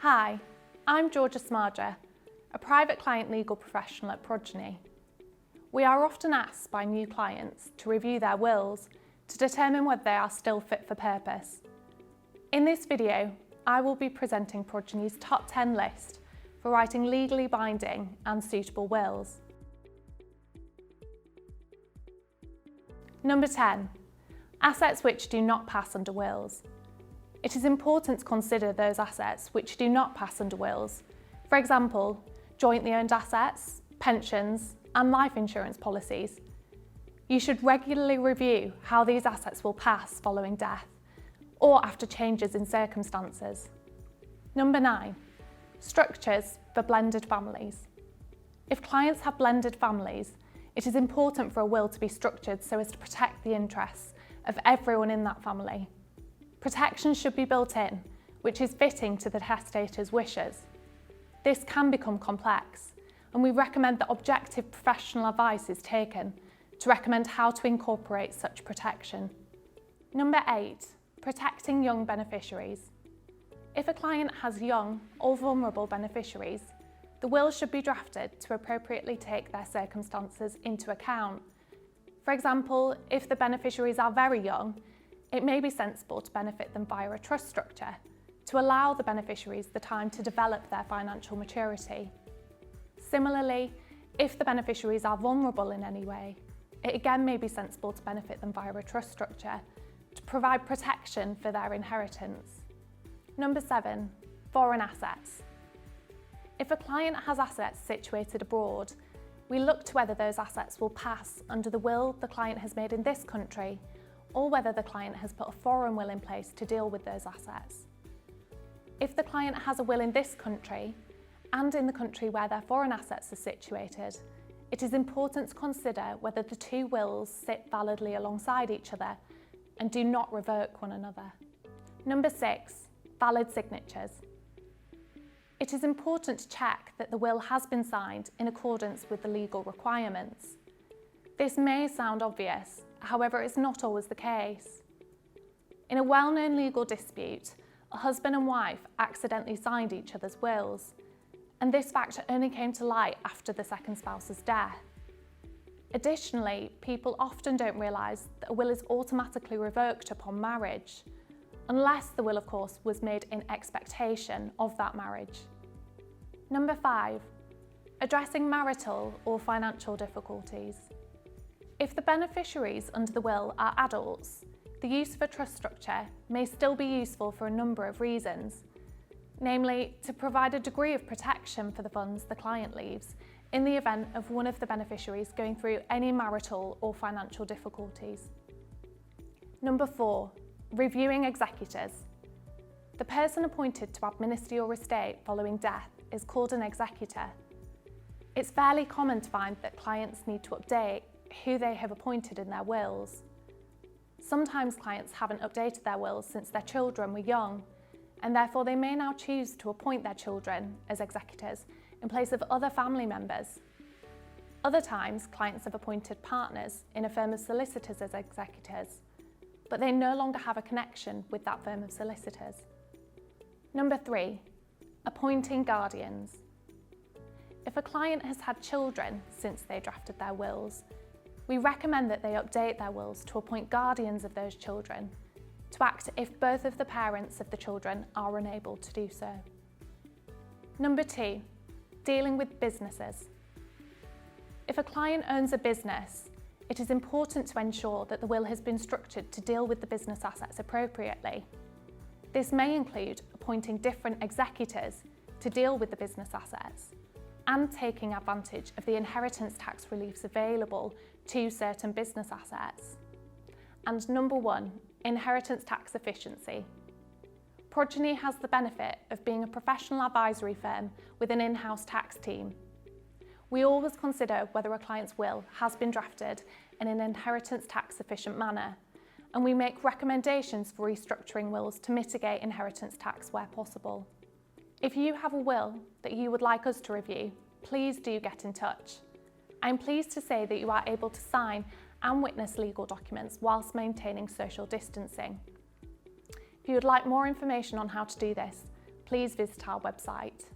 Hi, I'm Georgia Samardzija, a private client legal professional at Progeny. We are often asked by new clients to review their wills to determine whether they are still fit for purpose. In this video, I will be presenting Progeny's top 10 list for writing legally binding and suitable wills. Number 10. Assets which do not pass under wills. It is important to consider those assets which do not pass under wills. For example, jointly owned assets, pensions, and life insurance policies. You should regularly review how these assets will pass following death or after changes in circumstances. Number 9. Structures for blended families. If clients have blended families, it is important for a will to be structured so as to protect the interests of everyone in that family. Protection should be built in, which is fitting to the testator's wishes. This can become complex, and we recommend that objective professional advice is taken to recommend how to incorporate such protection. Number 8. Protecting young beneficiaries. If a client has young or vulnerable beneficiaries, the will should be drafted to appropriately take their circumstances into account. For example, if the beneficiaries are very young, it may be sensible to benefit them via a trust structure to allow the beneficiaries the time to develop their financial maturity. Similarly, if the beneficiaries are vulnerable in any way, it again may be sensible to benefit them via a trust structure to provide protection for their inheritance. Number 7. Foreign assets. If a client has assets situated abroad, we look to whether those assets will pass under the will the client has made in this country, or whether the client has put a foreign will in place to deal with those assets. If the client has a will in this country, and in the country where their foreign assets are situated, it is important to consider whether the two wills sit validly alongside each other and do not revoke one another. Number 6. Valid signatures. It is important to check that the will has been signed in accordance with the legal requirements. This may sound obvious, however, it's not always the case. In a well-known legal dispute, a husband and wife accidentally signed each other's wills, and this fact only came to light after the second spouse's death. Additionally, people often don't realise that a will is automatically revoked upon marriage, unless the will, of course, was made in expectation of that marriage. Number 5. Addressing marital or financial difficulties. If the beneficiaries under the will are adults, the use of a trust structure may still be useful for a number of reasons, namely to provide a degree of protection for the funds the client leaves in the event of one of the beneficiaries going through any marital or financial difficulties. Number 4. Reviewing executors. The person appointed to administer your estate following death is called an executor. It's fairly common to find that clients need to update who they have appointed in their wills. Sometimes clients haven't updated their wills since their children were young, and therefore they may now choose to appoint their children as executors in place of other family members. Other times, clients have appointed partners in a firm of solicitors as executors, but they no longer have a connection with that firm of solicitors. Number 3. Appointing guardians. If a client has had children since they drafted their wills, we recommend that they update their wills to appoint guardians of those children to act if both of the parents of the children are unable to do so. Number 2. Dealing with businesses. If a client owns a business, it is important to ensure that the will has been structured to deal with the business assets appropriately. This may include appointing different executors to deal with the business assets and taking advantage of the inheritance tax reliefs available to certain business assets. And number 1, inheritance tax efficiency. Progeny has the benefit of being a professional advisory firm with an in-house tax team. We always consider whether a client's will has been drafted in an inheritance tax efficient manner, and we make recommendations for restructuring wills to mitigate inheritance tax where possible. If you have a will that you would like us to review, please do get in touch. I'm pleased to say that you are able to sign and witness legal documents whilst maintaining social distancing. If you would like more information on how to do this, please visit our website.